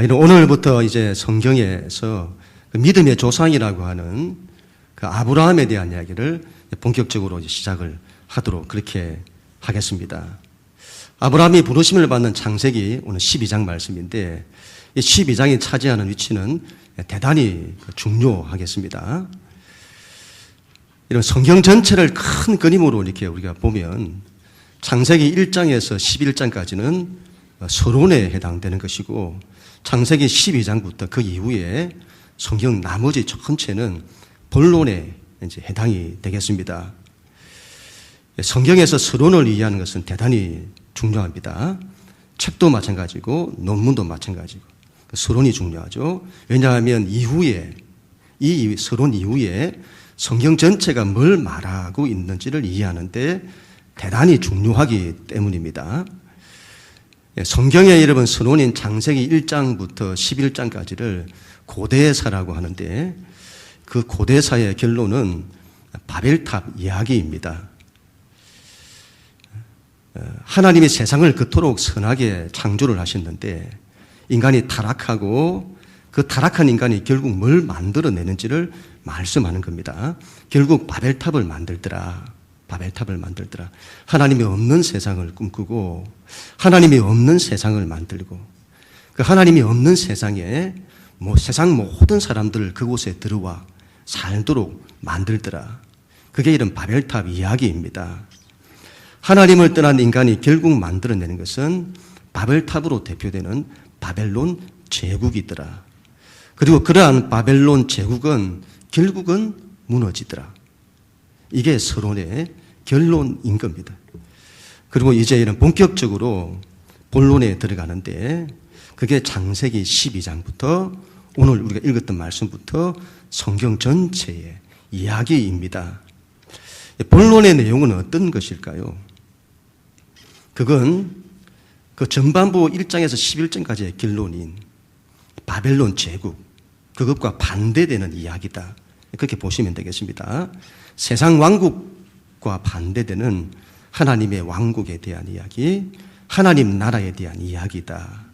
오늘부터 이제 성경에서 그 믿음의 조상이라고 하는 그 아브라함에 대한 이야기를 본격적으로 시작을 하도록 그렇게 하겠습니다. 아브라함이 부르심을 받는 창세기 오늘 12장 말씀인데 이 12장이 차지하는 위치는 대단히 중요하겠습니다. 이런 성경 전체를 큰 그림으로 이렇게 우리가 보면 창세기 1장에서 11장까지는 서론에 해당되는 것이고 창세기 12장부터 그 이후에 성경 나머지 전체는 본론에 이제 해당이 되겠습니다. 성경에서 서론을 이해하는 것은 대단히 중요합니다. 책도 마찬가지고 논문도 마찬가지고 서론이 중요하죠. 왜냐하면 이후에 이 서론 이후에 성경 전체가 뭘 말하고 있는지를 이해하는데 대단히 중요하기 때문입니다. 성경의 여러분 서론인 창세기 1장부터 11장까지를 고대사라고 하는데 그 고대사의 결론은 바벨탑 이야기입니다. 하나님이 세상을 그토록 선하게 창조를 하셨는데 인간이 타락하고 그 타락한 인간이 결국 뭘 만들어내는지를 말씀하는 겁니다. 결국 바벨탑을 만들더라. 바벨탑을 만들더라. 하나님이 없는 세상을 꿈꾸고 하나님이 없는 세상을 만들고 그 하나님이 없는 세상에 세상 모든 사람들을 그곳에 들어와 살도록 만들더라. 그게 이런 바벨탑 이야기입니다. 하나님을 떠난 인간이 결국 만들어내는 것은 바벨탑으로 대표되는 바벨론 제국이더라. 그리고 그러한 바벨론 제국은 결국은 무너지더라. 이게 서론의 결론인 겁니다. 그리고 이제 이런 본격적으로 본론에 들어가는데 그게 창세기 12장부터 오늘 우리가 읽었던 말씀부터 성경 전체의 이야기입니다. 본론의 내용은 어떤 것일까요? 그건 그 전반부 1장에서 11장까지의 결론인 바벨론 제국, 그것과 반대되는 이야기다. 그렇게 보시면 되겠습니다. 세상 왕국과 반대되는 하나님의 왕국에 대한 이야기, 하나님 나라에 대한 이야기다.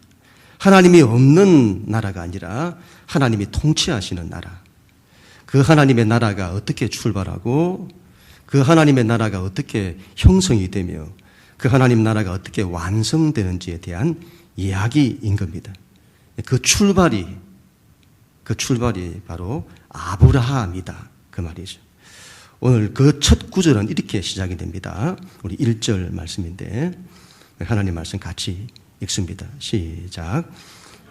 하나님이 없는 나라가 아니라 하나님이 통치하시는 나라. 그 하나님의 나라가 어떻게 출발하고 그 하나님의 나라가 어떻게 형성이 되며 그 하나님 나라가 어떻게 완성되는지에 대한 이야기인 겁니다. 그 출발이 바로 아브라함이다. 그 말이죠. 오늘 그 첫 구절은 이렇게 시작이 됩니다. 우리 1절 말씀인데 하나님 말씀 같이 읽습니다. 시작.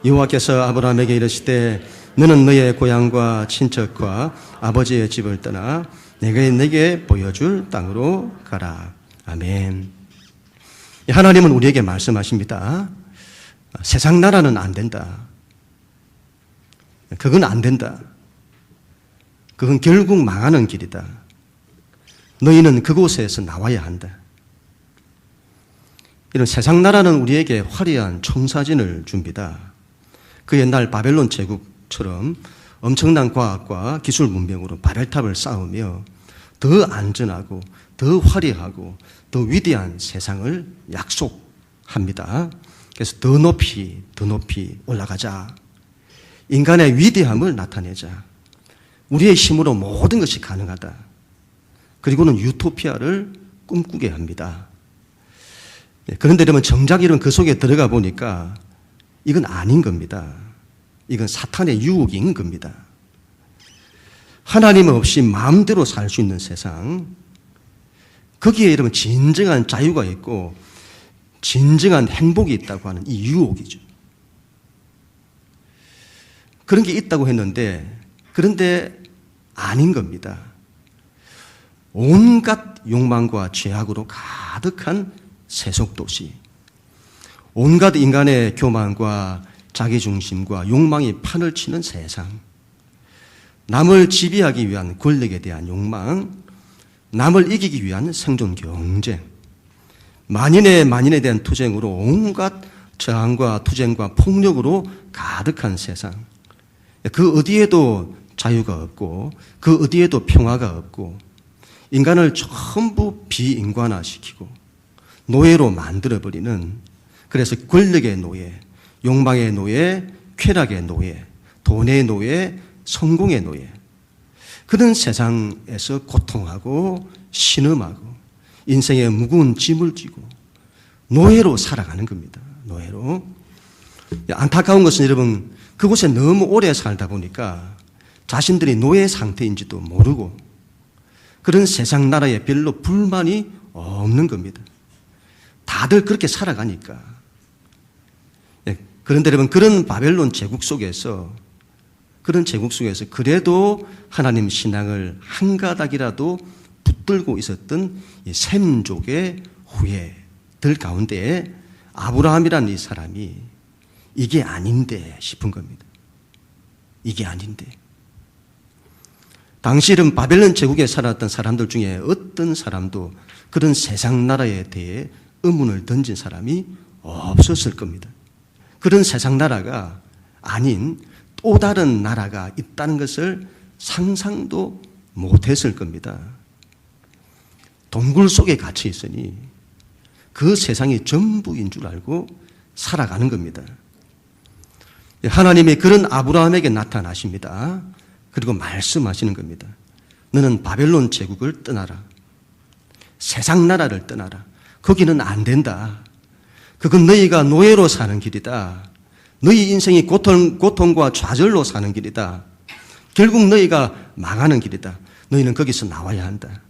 여호와께서 아브라함에게 이르시되 너는 너의 고향과 친척과 아버지의 집을 떠나 내가 내게 보여줄 땅으로 가라. 아멘. 하나님은 우리에게 말씀하십니다. 세상 나라는 안 된다. 그건 안 된다. 그건 결국 망하는 길이다. 너희는 그곳에서 나와야 한다. 이런 세상 나라는 우리에게 화려한 청사진을 줍니다. 그 옛날 바벨론 제국처럼 엄청난 과학과 기술 문명으로 바벨탑을 쌓으며 더 안전하고 더 화려하고 더 위대한 세상을 약속합니다. 그래서 더 높이 올라가자. 인간의 위대함을 나타내자. 우리의 힘으로 모든 것이 가능하다. 그리고는 유토피아를 꿈꾸게 합니다. 그런데 여러분 정작 이런 그 속에 들어가 보니까 이건 아닌 겁니다. 이건 사탄의 유혹인 겁니다. 하나님 없이 마음대로 살 수 있는 세상, 거기에 여러분 진정한 자유가 있고 진정한 행복이 있다고 하는 이 유혹이죠. 그런 게 있다고 했는데 그런데 아닌 겁니다. 온갖 욕망과 죄악으로 가득한 세속도시, 온갖 인간의 교만과 자기중심과 욕망이 판을 치는 세상, 남을 지배하기 위한 권력에 대한 욕망, 남을 이기기 위한 생존 경쟁, 만인에 대한 투쟁으로 온갖 저항과 투쟁과 폭력으로 가득한 세상, 그 어디에도 자유가 없고 그 어디에도 평화가 없고 인간을 전부 비인간화시키고 노예로 만들어버리는, 그래서 권력의 노예, 욕망의 노예, 쾌락의 노예, 돈의 노예, 성공의 노예, 그런 세상에서 고통하고 신음하고 인생의 무거운 짐을 지고 노예로 살아가는 겁니다. 노예로. 안타까운 것은 여러분, 그곳에 너무 오래 살다 보니까 자신들이 노예 상태인지도 모르고 그런 세상 나라에 별로 불만이 없는 겁니다. 다들 그렇게 살아가니까. 그런데 여러분, 그런 바벨론 제국 속에서 그래도 하나님 신앙을 한 가닥이라도 붙들고 있었던 이 셈족의 후예들 가운데 아브라함이라는 이 사람이 이게 아닌데 싶은 겁니다. 이게 아닌데. 당시 이런 바벨론 제국에 살았던 사람들 중에 어떤 사람도 그런 세상 나라에 대해 의문을 던진 사람이 없었을 겁니다. 그런 세상 나라가 아닌 또 다른 나라가 있다는 것을 상상도 못했을 겁니다. 동굴 속에 갇혀 있으니 그 세상이 전부인 줄 알고 살아가는 겁니다. 하나님이 그런 아브라함에게 나타나십니다. 그리고 말씀하시는 겁니다. 너는 바벨론 제국을 떠나라. 세상 나라를 떠나라. 거기는 안 된다. 그건 너희가 노예로 사는 길이다. 너희 인생이 고통과 좌절로 사는 길이다. 결국 너희가 망하는 길이다. 너희는 거기서 나와야 한다.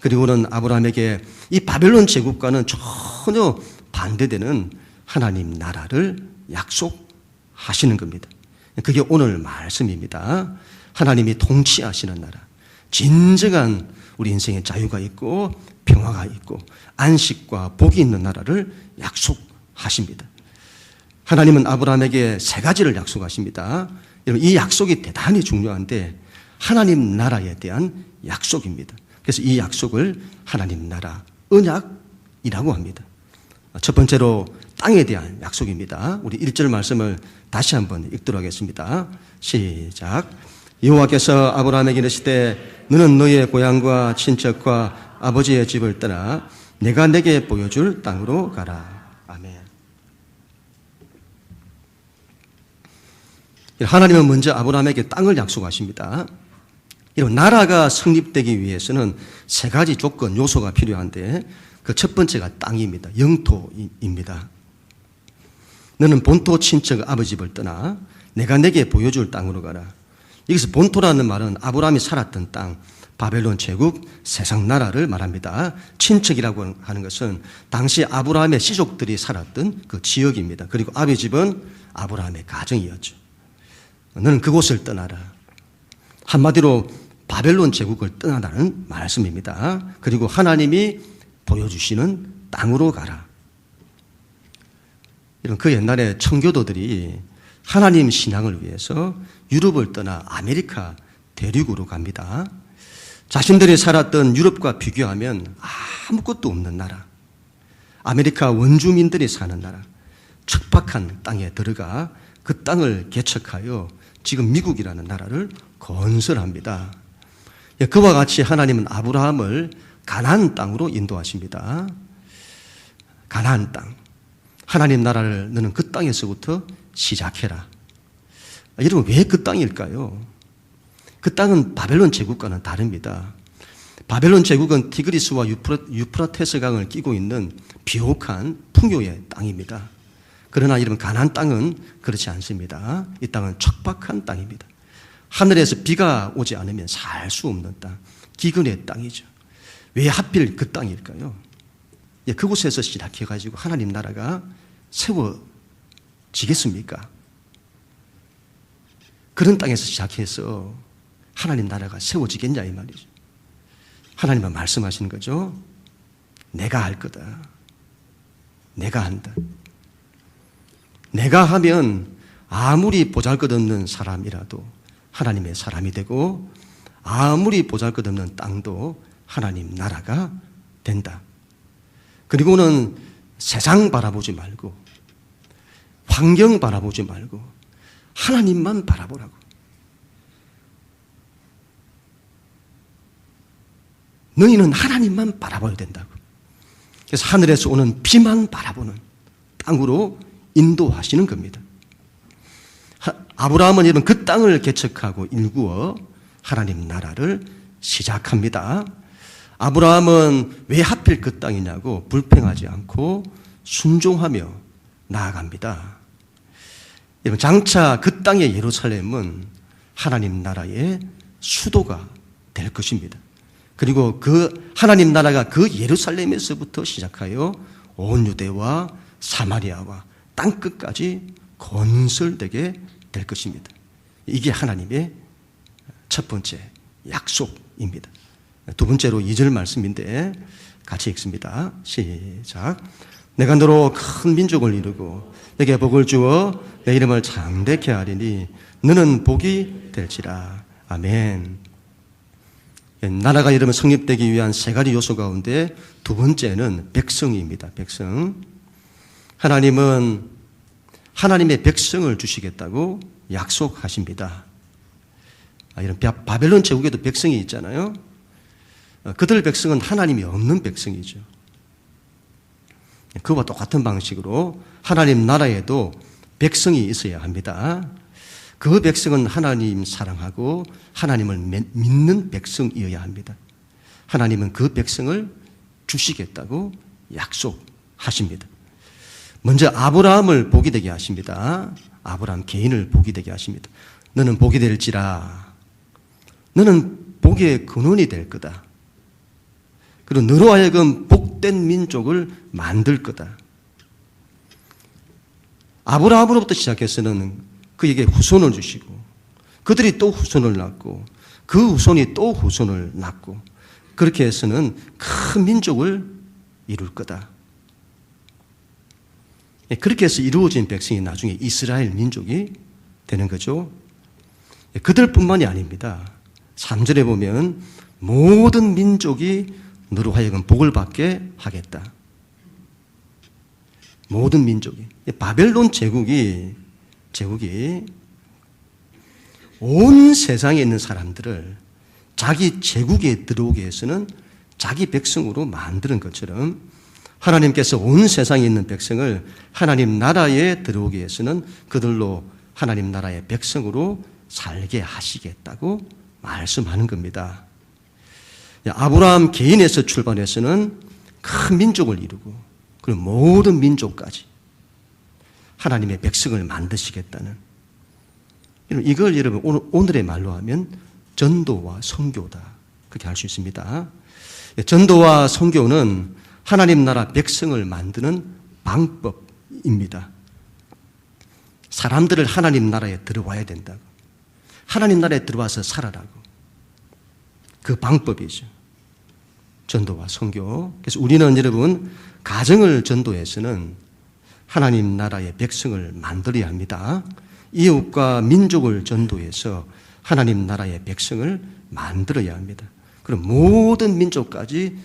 그리고는 아브라함에게 이 바벨론 제국과는 전혀 반대되는 하나님 나라를 약속하시는 겁니다. 그게 오늘 말씀입니다. 하나님이 통치하시는 나라, 진정한 우리 인생에 자유가 있고 평화가 있고 안식과 복이 있는 나라를 약속하십니다. 하나님은 아브라함에게 세 가지를 약속하십니다. 여러분, 이 약속이 대단히 중요한데 하나님 나라에 대한 약속입니다. 그래서 이 약속을 하나님 나라 언약이라고 합니다. 첫 번째로 땅에 대한 약속입니다. 우리 1절 말씀을 다시 한번 읽도록 하겠습니다. 시작. 여호와께서 아브라함에게 이르시되 너는 너의 고향과 친척과 아버지의 집을 떠나 내가 내게 보여줄 땅으로 가라. 아멘. 하나님은 먼저 아브라함에게 땅을 약속하십니다. 이런 나라가 성립되기 위해서는 세 가지 조건, 요소가 필요한데 그 첫 번째가 땅입니다. 영토입니다. 너는 본토 친척 아버지 집을 떠나 내가 내게 보여줄 땅으로 가라. 여기서 본토라는 말은 아브라함이 살았던 땅, 바벨론 제국, 세상 나라를 말합니다. 친척이라고 하는 것은 당시 아브라함의 시족들이 살았던 그 지역입니다. 그리고 아비 집은 아브라함의 가정이었죠. 너는 그곳을 떠나라. 한마디로 바벨론 제국을 떠나라는 말씀입니다. 그리고 하나님이 보여주시는 땅으로 가라. 이런 그 옛날에 청교도들이 하나님 신앙을 위해서 유럽을 떠나 아메리카 대륙으로 갑니다. 자신들이 살았던 유럽과 비교하면 아무것도 없는 나라, 아메리카 원주민들이 사는 나라, 척박한 땅에 들어가 그 땅을 개척하여 지금 미국이라는 나라를 건설합니다. 그와 같이 하나님은 아브라함을 가나안 땅으로 인도하십니다. 가나안 땅. 하나님 나라를 너는 그 땅에서부터 시작해라. 여러분, 왜 그 땅일까요? 그 땅은 바벨론 제국과는 다릅니다. 바벨론 제국은 티그리스와 유프라테스 강을 끼고 있는 비옥한 풍요의 땅입니다. 그러나 이런 가나안 땅은 그렇지 않습니다. 이 땅은 척박한 땅입니다. 하늘에서 비가 오지 않으면 살 수 없는 땅, 기근의 땅이죠. 왜 하필 그 땅일까요? 그곳에서 시작해가지고 하나님 나라가 세워지겠습니까? 그런 땅에서 시작해서 하나님 나라가 세워지겠냐 이 말이죠. 하나님은 말씀하시는 거죠. 내가 할 거다. 내가 한다. 내가 하면 아무리 보잘것없는 사람이라도 하나님의 사람이 되고 아무리 보잘것없는 땅도 하나님 나라가 된다. 그리고는 세상 바라보지 말고 환경 바라보지 말고 하나님만 바라보라고. 너희는 하나님만 바라봐야 된다고. 그래서 하늘에서 오는 비만 바라보는 땅으로 인도하시는 겁니다. 아브라함은 여러분 그 땅을 개척하고 일구어 하나님 나라를 시작합니다. 아브라함은 왜 하필 그 땅이냐고 불평하지 않고 순종하며 나아갑니다. 여러분 장차 그 땅의 예루살렘은 하나님 나라의 수도가 될 것입니다. 그리고 그 하나님 나라가 그 예루살렘에서부터 시작하여 온 유대와 사마리아와 땅끝까지 건설되게 될 것입니다. 이게 하나님의 첫 번째 약속입니다. 두 번째로 2절 말씀인데 같이 읽습니다. 시작. 내가 너로 큰 민족을 이루고 내게 복을 주어 내 이름을 장대케 하리니 너는 복이 될지라. 아멘. 나라가 여러분 성립되기 위한 세 가지 요소 가운데 두 번째는 백성입니다. 백성. 하나님은 하나님의 백성을 주시겠다고 약속하십니다. 이런 바벨론 제국에도 백성이 있잖아요. 그들 백성은 하나님이 없는 백성이죠. 그와 똑같은 방식으로 하나님 나라에도 백성이 있어야 합니다. 그 백성은 하나님 사랑하고 하나님을 믿는 백성이어야 합니다. 하나님은 그 백성을 주시겠다고 약속하십니다. 먼저 아브라함을 복이 되게 하십니다. 아브라함 개인을 복이 되게 하십니다. 너는 복이 될지라. 너는 복의 근원이 될 거다. 그리고 너로 하여금 복된 민족을 만들 거다. 아브라함으로부터 시작해서는 그에게 후손을 주시고 그들이 또 후손을 낳고 그 후손이 또 후손을 낳고 그렇게 해서는 큰 민족을 이룰 거다. 그렇게 해서 이루어진 백성이 나중에 이스라엘 민족이 되는 거죠. 그들뿐만이 아닙니다. 3절에 보면 모든 민족이 너로 하여금 복을 받게 하겠다. 모든 민족이. 바벨론 제국이 온 세상에 있는 사람들을 자기 제국에 들어오게 해서는 자기 백성으로 만드는 것처럼 하나님께서 온 세상에 있는 백성을 하나님 나라에 들어오게 해서는 그들로 하나님 나라의 백성으로 살게 하시겠다고 말씀하는 겁니다. 아브라함 개인에서 출발해서는 큰 민족을 이루고 그리고 모든 민족까지 하나님의 백성을 만드시겠다는 이걸 여러분 오늘의 말로 하면 전도와 선교다. 그렇게 할 수 있습니다. 전도와 선교는 하나님 나라 백성을 만드는 방법입니다. 사람들을 하나님 나라에 들어와야 된다고. 하나님 나라에 들어와서 살아라고. 그 방법이죠. 전도와 선교. 그래서 우리는 여러분 가정을 전도해서는 하나님 나라의 백성을 만들어야 합니다. 이웃과 민족을 전도해서 하나님 나라의 백성을 만들어야 합니다. 그럼 모든 민족까지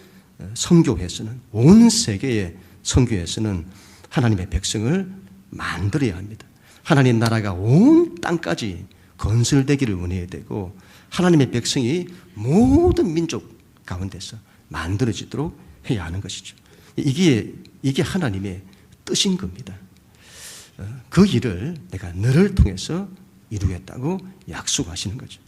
선교해서는 온 세계에 선교해서는 하나님의 백성을 만들어야 합니다. 하나님 나라가 온 땅까지 건설되기를 원해야 되고 하나님의 백성이 모든 민족 가운데서 만들어지도록 해야 하는 것이죠. 이게 하나님의 뜻인 겁니다. 그 일을 내가 너를 통해서 이루겠다고 약속하시는 거죠.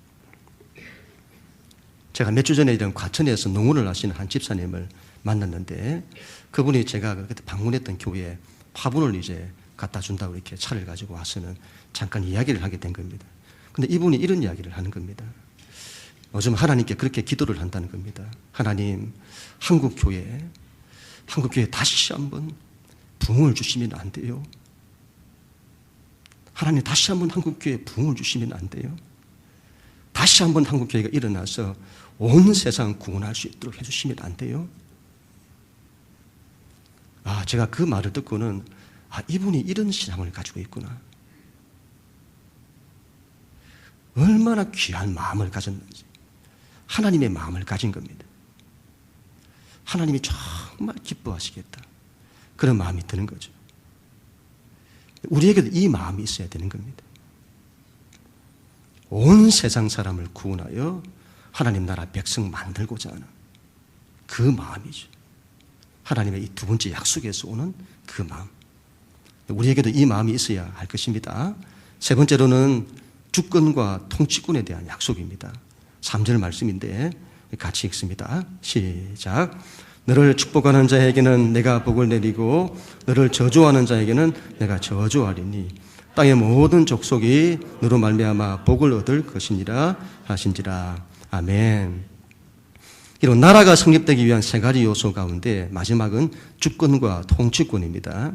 제가 몇 주 전에 이런 과천에서 농원을 하시는 한 집사님을 만났는데 그분이 제가 그때 방문했던 교회에 화분을 이제 갖다 준다고 이렇게 차를 가지고 와서는 잠깐 이야기를 하게 된 겁니다. 근데 이분이 이런 이야기를 하는 겁니다. 요즘 하나님께 그렇게 기도를 한다는 겁니다. 하나님, 한국교회에 다시 한번 부흥을 주시면 안 돼요? 하나님 다시 한번 한국교회에 부흥을 주시면 안 돼요? 다시 한번 한국교회가 일어나서 온 세상 구원할 수 있도록 해주시면 안 돼요? 제가 그 말을 듣고는 이분이 이런 신앙을 가지고 있구나. 얼마나 귀한 마음을 가졌는지. 하나님의 마음을 가진 겁니다. 하나님이 정말 기뻐하시겠다. 그런 마음이 드는 거죠. 우리에게도 이 마음이 있어야 되는 겁니다. 온 세상 사람을 구원하여 하나님 나라 백성 만들고자 하는 그 마음이죠. 하나님의 이 두 번째 약속에서 오는 그 마음. 우리에게도 이 마음이 있어야 할 것입니다. 세 번째로는 주권과 통치권에 대한 약속입니다. 3절 말씀인데 같이 읽습니다. 시작. 너를 축복하는 자에게는 내가 복을 내리고 너를 저주하는 자에게는 내가 저주하리니 땅의 모든 족속이 너로 말미암아 복을 얻을 것이니라 하신지라. 아멘. 이런 나라가 성립되기 위한 세 가지 요소 가운데 마지막은 주권과 통치권입니다.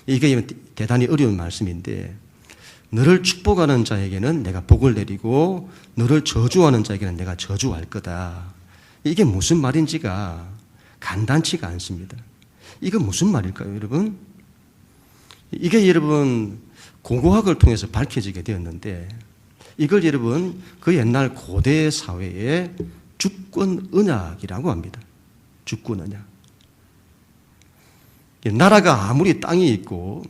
이게 대단히 어려운 말씀인데 너를 축복하는 자에게는 내가 복을 내리고 너를 저주하는 자에게는 내가 저주할 거다. 이게 무슨 말인지가 간단치가 않습니다. 이거 무슨 말일까요, 여러분? 이게 여러분 고고학을 통해서 밝혀지게 되었는데 이걸 여러분 그 옛날 고대 사회의 주권 언약이라고 합니다. 주권 언약. 나라가 아무리 땅이 있고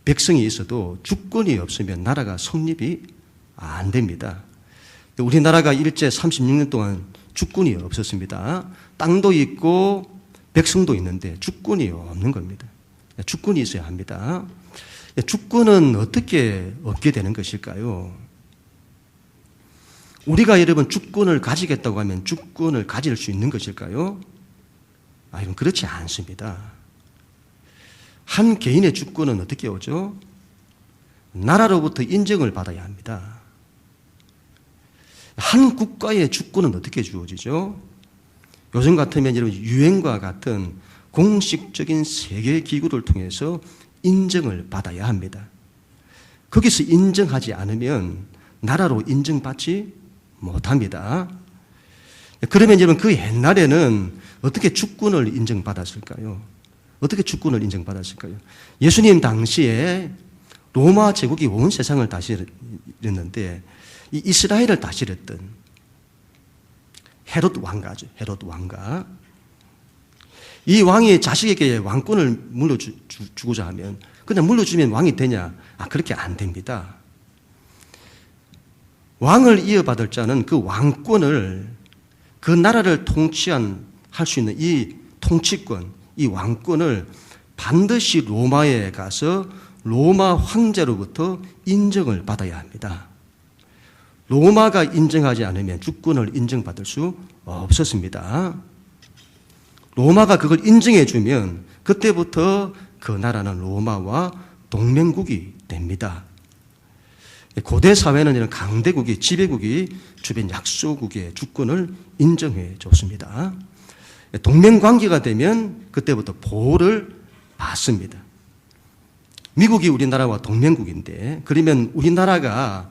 백성이 있어도 주권이 없으면 나라가 성립이 안 됩니다. 우리나라가 일제 36년 동안 주권이 없었습니다. 땅도 있고 백성도 있는데 주권이 없는 겁니다. 주권이 있어야 합니다. 주권은 어떻게 얻게 되는 것일까요? 우리가 여러분 주권을 가지겠다고 하면 주권을 가질 수 있는 것일까요? 이건 그렇지 않습니다. 한 개인의 주권은 어떻게 오죠? 나라로부터 인정을 받아야 합니다. 한 국가의 주권은 어떻게 주어지죠? 요즘 같으면 여러분 유엔과 같은 공식적인 세계 기구를 통해서 인정을 받아야 합니다. 거기서 인정하지 않으면 나라로 인정받지 못합니다. 그러면 여러분 그 옛날에는 어떻게 주권을 인정받았을까요? 어떻게 주권을 인정받았을까요? 예수님 당시에 로마 제국이 온 세상을 다스렸는데 이 이스라엘을 다스렸던 헤롯 왕가죠. 헤롯 왕가. 이 왕이 자식에게 왕권을 물려주고자 하면 그냥 물려주면 왕이 되냐? 그렇게 안 됩니다. 왕을 이어받을 자는 그 왕권을 그 나라를 할 수 있는 이 통치권, 이 왕권을 반드시 로마에 가서 로마 황제로부터 인정을 받아야 합니다. 로마가 인정하지 않으면 주권을 인정받을 수 없었습니다. 로마가 그걸 인정해 주면 그때부터 그 나라는 로마와 동맹국이 됩니다. 고대 사회는 이런 강대국이, 지배국이 주변 약소국의 주권을 인정해 줬습니다. 동맹관계가 되면 그때부터 보호를 받습니다. 미국이 우리나라와 동맹국인데 그러면 우리나라가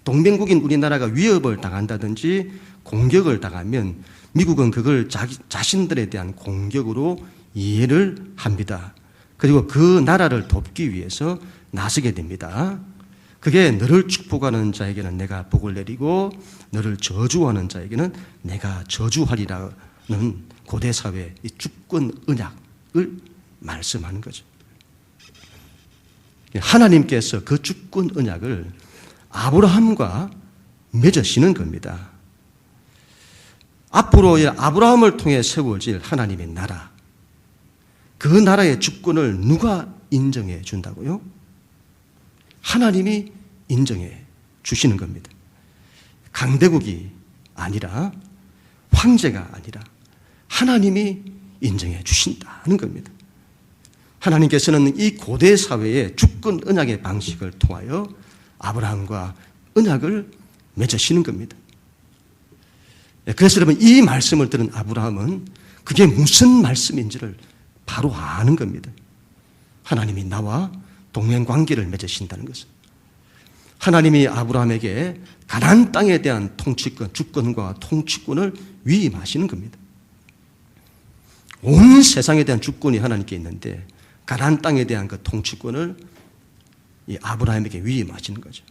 동맹국인 우리나라가 위협을 당한다든지 공격을 당하면 미국은 그걸 자신들에 대한 공격으로 이해를 합니다. 그리고 그 나라를 돕기 위해서 나서게 됩니다. 그게 너를 축복하는 자에게는 내가 복을 내리고 너를 저주하는 자에게는 내가 저주하리라는 고대 사회의 주권 언약을 말씀하는 거죠. 하나님께서 그 주권 언약을 아브라함과 맺으시는 겁니다. 앞으로 아브라함을 통해 세워질 하나님의 나라, 그 나라의 주권을 누가 인정해 준다고요? 하나님이 인정해 주시는 겁니다. 강대국이 아니라 황제가 아니라 하나님이 인정해 주신다는 겁니다. 하나님께서는 이 고대 사회의 주권 언약의 방식을 통하여 아브라함과 언약을 맺으시는 겁니다. 그래서 여러분 이 말씀을 들은 아브라함은 그게 무슨 말씀인지를 바로 아는 겁니다. 하나님이 나와 동맹관계를 맺으신다는 것은 하나님이 아브라함에게 가나안 땅에 대한 통치권, 주권과 통치권을 위임하시는 겁니다. 온 세상에 대한 주권이 하나님께 있는데 가나안 땅에 대한 그 통치권을 이 아브라함에게 위임하시는 거죠.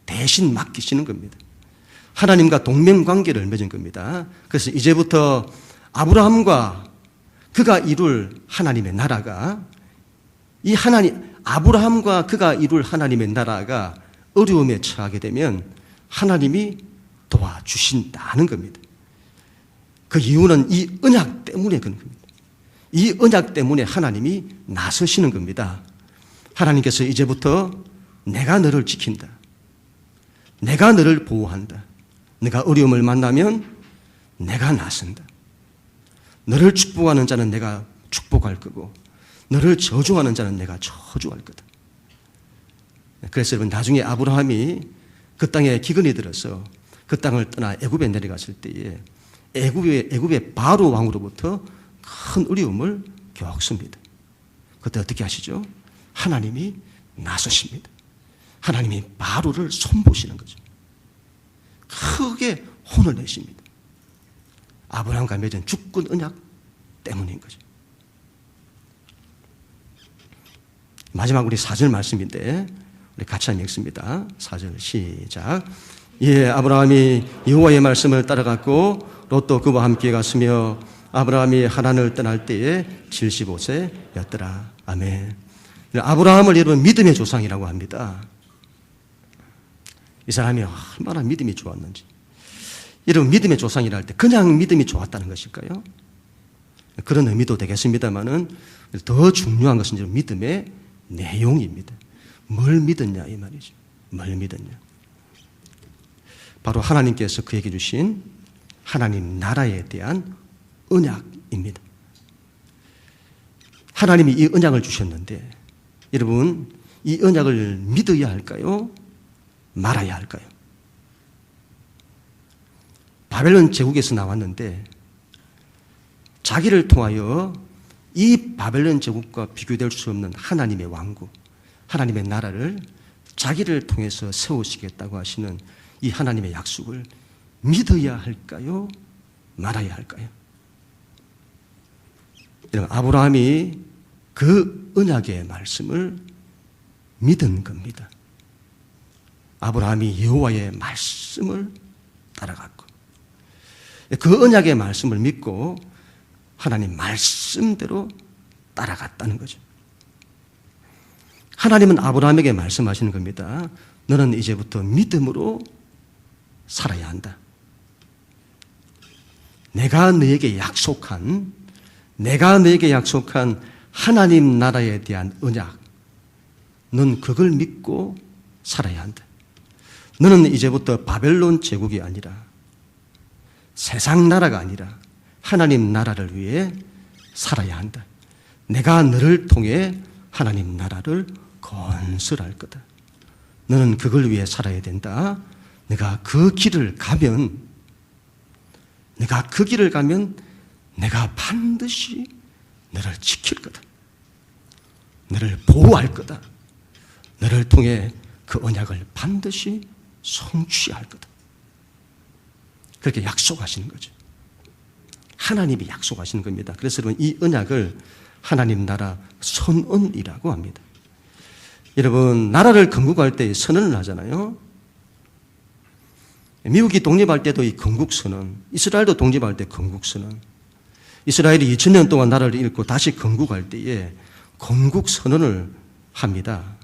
대신 맡기시는 겁니다. 하나님과 동맹관계를 맺은 겁니다. 그래서 이제부터 아브라함과 그가 이룰 하나님의 나라가 아브라함과 그가 이룰 하나님의 나라가 어려움에 처하게 되면 하나님이 도와주신다는 겁니다. 그 이유는 이 언약 때문에 그런 겁니다. 이 언약 때문에 하나님이 나서시는 겁니다. 하나님께서 이제부터 내가 너를 지킨다. 내가 너를 보호한다. 네가 어려움을 만나면 내가 나선다. 너를 축복하는 자는 내가 축복할 거고 너를 저주하는 자는 내가 저주할 거다. 그래서 여러분 나중에 아브라함이 그 땅에 기근이 들어서 그 땅을 떠나 애굽에 내려갔을 때에 애굽의 바로 왕으로부터 큰 어려움을 겪습니다. 그때 어떻게 하시죠? 하나님이 나서십니다. 하나님이 바로를 손보시는 거죠. 크게 혼을 내십니다. 아브라함과 맺은 주권 언약 때문인 거죠. 마지막 우리 4절 말씀인데 우리 같이 한번 읽습니다. 4절 시작. 예, 아브라함이 여호와의 말씀을 따라갔고 롯도 그와 함께 갔으며 아브라함이 하란을 떠날 때에 75세였더라. 아멘. 아브라함을 여러분 믿음의 조상이라고 합니다. 이 사람이 얼마나 믿음이 좋았는지. 여러분 믿음의 조상이라 할 때 그냥 믿음이 좋았다는 것일까요? 그런 의미도 되겠습니다만은 더 중요한 것은 믿음의 내용입니다. 뭘 믿었냐 이 말이죠. 뭘 믿었냐. 바로 하나님께서 그에게 주신 하나님 나라에 대한 언약입니다. 하나님이 이 언약을 주셨는데 여러분 이 언약을 믿어야 할까요? 말아야 할까요? 바벨론 제국에서 나왔는데 자기를 통하여 이 바벨론 제국과 비교될 수 없는 하나님의 왕국, 하나님의 나라를 자기를 통해서 세우시겠다고 하시는 이 하나님의 약속을 믿어야 할까요? 말아야 할까요? 여러분, 아브라함이 그 언약의 말씀을 믿은 겁니다. 아브라함이 여호와의 말씀을 따라갔고 그 언약의 말씀을 믿고 하나님 말씀대로 따라갔다는 거죠. 하나님은 아브라함에게 말씀하시는 겁니다. 너는 이제부터 믿음으로 살아야 한다. 내가 너에게 약속한 하나님 나라에 대한 언약, 넌 그걸 믿고 살아야 한다. 너는 이제부터 바벨론 제국이 아니라 세상 나라가 아니라 하나님 나라를 위해 살아야 한다. 내가 너를 통해 하나님 나라를 건설할 거다. 너는 그걸 위해 살아야 된다. 내가 그 길을 가면 내가 반드시 너를 지킬 거다. 너를 보호할 거다. 너를 통해 그 언약을 반드시 성취할 거다. 그렇게 약속하시는 거죠. 하나님이 약속하시는 겁니다. 그래서 여러분 이 언약을 하나님 나라 선언이라고 합니다. 여러분 나라를 건국할 때 선언을 하잖아요. 미국이 독립할 때도 이 건국선언, 이스라엘도 독립할 때 건국선언, 이스라엘이 2000년 동안 나라를 잃고 다시 건국할 때에 건국선언을 합니다.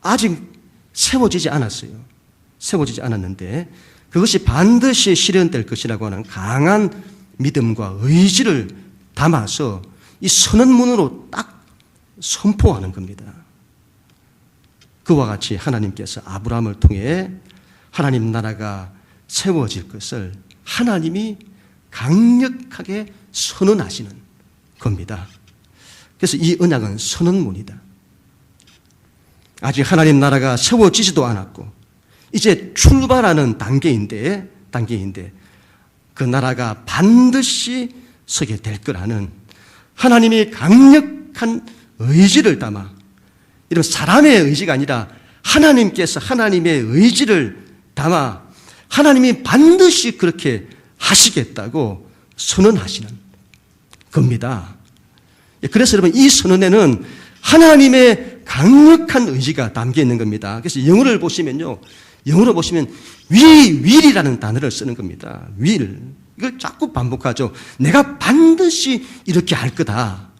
아직 세워지지 않았어요. 세워지지 않았는데 그것이 반드시 실현될 것이라고 하는 강한 믿음과 의지를 담아서 이 선언문으로 딱 선포하는 겁니다. 그와 같이 하나님께서 아브라함을 통해 하나님 나라가 세워질 것을 하나님이 강력하게 선언하시는 겁니다. 그래서 이 언약은 선언문이다. 아직 하나님 나라가 세워지지도 않았고 이제 출발하는 단계인데 그 나라가 반드시 서게 될 거라는 하나님이 강력한 의지를 담아, 이런 사람의 의지가 아니라 하나님께서 하나님의 의지를 담아 하나님이 반드시 그렇게 하시겠다고 선언하시는 겁니다. 그래서 여러분 이 선언에는 하나님의 강력한 의지가 담겨 있는 겁니다. 그래서 영어로 보시면 will이라는 단어를 쓰는 겁니다. will. 이걸 자꾸 반복하죠. 내가 반드시 이렇게 할 거다.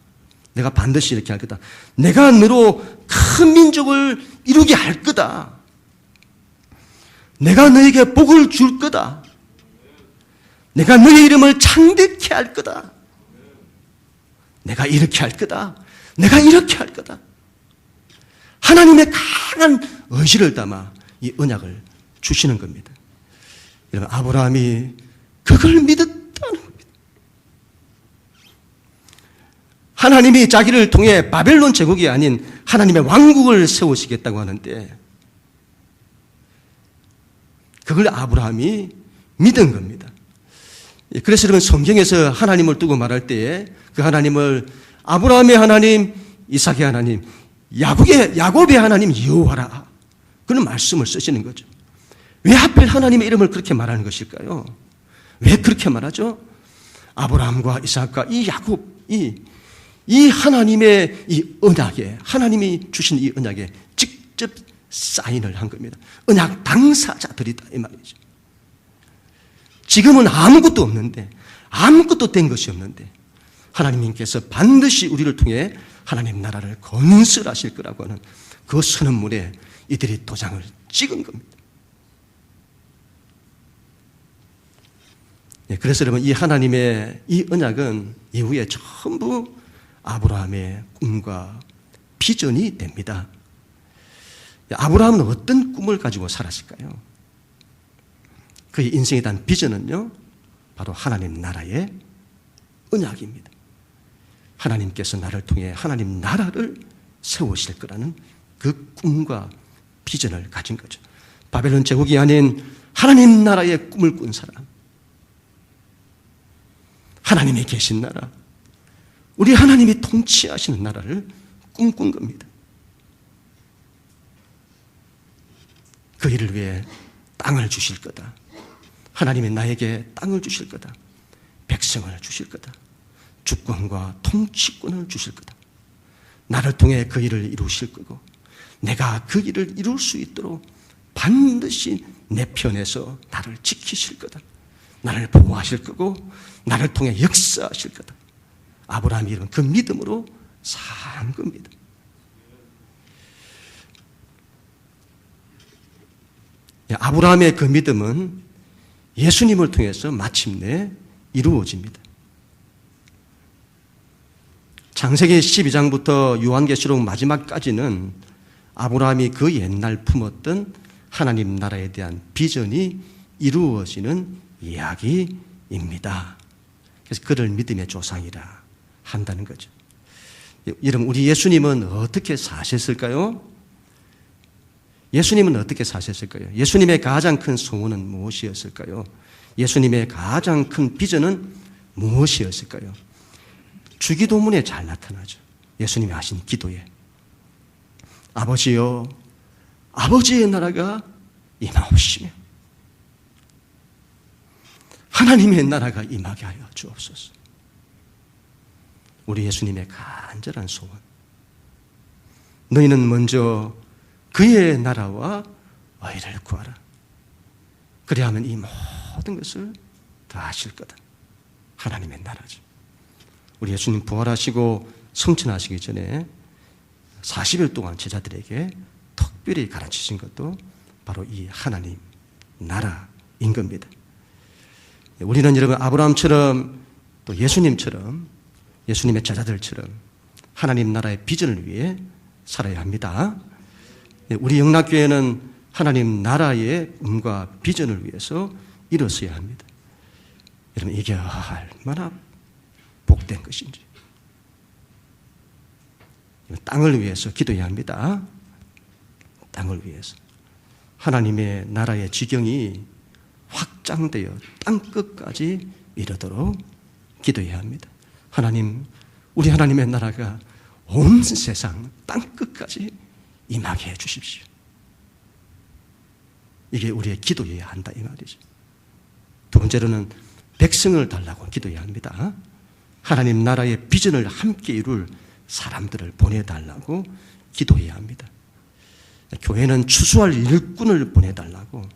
내가 반드시 이렇게 할 거다. 내가 너로 큰 민족을 이루게 할 거다. 내가 너에게 복을 줄 거다. 내가 너의 이름을 창대케 할 거다. 내가 이렇게 할 거다. 내가 이렇게 할 거다. 하나님의 강한 의지를 담아 이 언약을 주시는 겁니다. 여러분, 아브라함이 그걸 믿었다는 겁니다. 하나님이 자기를 통해 바벨론 제국이 아닌 하나님의 왕국을 세우시겠다고 하는데 그걸 아브라함이 믿은 겁니다. 그래서 여러분, 성경에서 하나님을 두고 말할 때에 그 하나님을 아브라함의 하나님, 이삭의 하나님, 야곱의 하나님 여호와라, 그런 말씀을 쓰시는 거죠. 왜 하필 하나님의 이름을 그렇게 말하는 것일까요? 왜 그렇게 말하죠? 아브라함과 이삭과 이 야곱, 이 하나님의 이 언약에, 하나님이 주신 이 언약에 직접 사인을 한 겁니다. 언약 당사자들이다, 이 말이죠. 지금은 아무것도 없는데, 아무것도 된 것이 없는데 하나님께서 반드시 우리를 통해 하나님 나라를 건설하실 거라고 하는 그 선언문에 이들이 도장을 찍은 겁니다. 그래서 여러분, 이 하나님의 이 언약은 이후에 전부 아브라함의 꿈과 비전이 됩니다. 아브라함은 어떤 꿈을 가지고 살았을까요? 그의 인생에 대한 비전은요, 바로 하나님 나라의 언약입니다. 하나님께서 나를 통해 하나님 나라를 세우실 거라는 그 꿈과 비전을 가진 거죠. 바벨론 제국이 아닌 하나님 나라의 꿈을 꾼 사람, 하나님이 계신 나라, 우리 하나님이 통치하시는 나라를 꿈꾼 겁니다. 그 일을 위해 땅을 주실 거다. 하나님이 나에게 땅을 주실 거다. 백성을 주실 거다. 주권과 통치권을 주실 거다. 나를 통해 그 일을 이루실 거고, 내가 그 일을 이룰 수 있도록 반드시 내 편에서 나를 지키실 거다. 나를 보호하실 거고, 나를 통해 역사하실 거다. 아브라함이 이런 그 믿음으로 산 겁니다. 아브라함의 그 믿음은 예수님을 통해서 마침내 이루어집니다. 창세기 12장부터 요한계시록 마지막까지는 아브라함이 그 옛날 품었던 하나님 나라에 대한 비전이 이루어지는 이야기입니다. 그래서 그를 믿음의 조상이라 한다는 거죠. 여러분, 우리 예수님은 어떻게 사셨을까요? 예수님은 어떻게 사셨을까요? 예수님의 가장 큰 소원은 무엇이었을까요? 예수님의 가장 큰 비전은 무엇이었을까요? 주기도문에 잘 나타나죠. 예수님이 하신 기도에. 아버지여, 아버지의 나라가 임하옵시며 하나님의 나라가 임하게 하여 주옵소서. 우리 예수님의 간절한 소원. 너희는 먼저 그의 나라와 의를 구하라. 그래야 하면 이 모든 것을 다 하실 거다. 하나님의 나라죠. 우리 예수님 부활하시고 성천하시기 전에 40일 동안 제자들에게 특별히 가르치신 것도 바로 이 하나님 나라인 겁니다. 우리는 여러분, 아브라함처럼 또 예수님처럼, 예수님의 제자들처럼 하나님 나라의 비전을 위해 살아야 합니다. 우리 영락교회는 하나님 나라의 꿈과 비전을 위해서 일어서야 합니다. 여러분, 이게 얼마나 복된 것인지. 땅을 위해서 기도해야 합니다. 땅을 위해서. 하나님의 나라의 지경이 확장되어 땅끝까지 이르도록 기도해야 합니다. 하나님, 우리 하나님의 나라가 온 세상 땅끝까지 임하게 해 주십시오. 이게 우리의 기도여야 한다, 이 말이죠. 두 번째로는 백성을 달라고 기도해야 합니다. 하나님 나라의 비전을 함께 이룰 사람들을 보내달라고 기도해야 합니다. 교회는 추수할 일꾼을 보내달라고,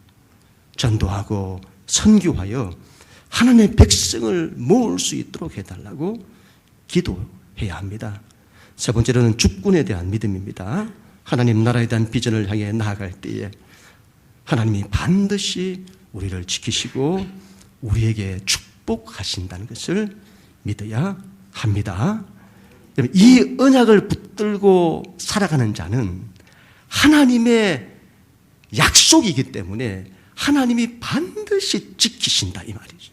전도하고 선교하여 하나님의 백성을 모을 수 있도록 해달라고 기도해야 합니다. 세 번째로는 주권에 대한 믿음입니다. 하나님 나라에 대한 비전을 향해 나아갈 때에 하나님이 반드시 우리를 지키시고 우리에게 축복하신다는 것을 믿어야 합니다. 이 언약을 붙들고 살아가는 자는 하나님의 약속이기 때문에 하나님이 반드시 지키신다 이 말이죠.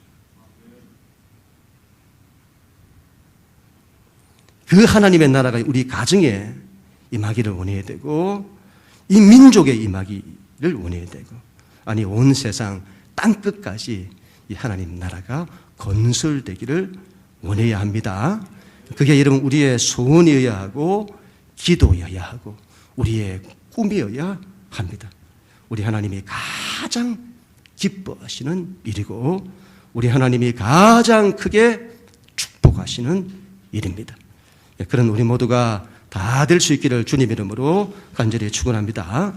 그 하나님의 나라가 우리 가정에 임하기를 원해야 되고 이 민족에 임하기를 원해야 되고 아니 온 세상 땅끝까지 이 하나님 나라가 건설되기를 원해야 합니다. 그게 여러분 우리의 소원이어야 하고 기도여야 하고 우리의 꿈이어야 합니다. 우리 하나님이 가장 기뻐하시는 일이고 우리 하나님이 가장 크게 축복하시는 일입니다. 그런 우리 모두가 다 될 수 있기를 주님 이름으로 간절히 축원합니다.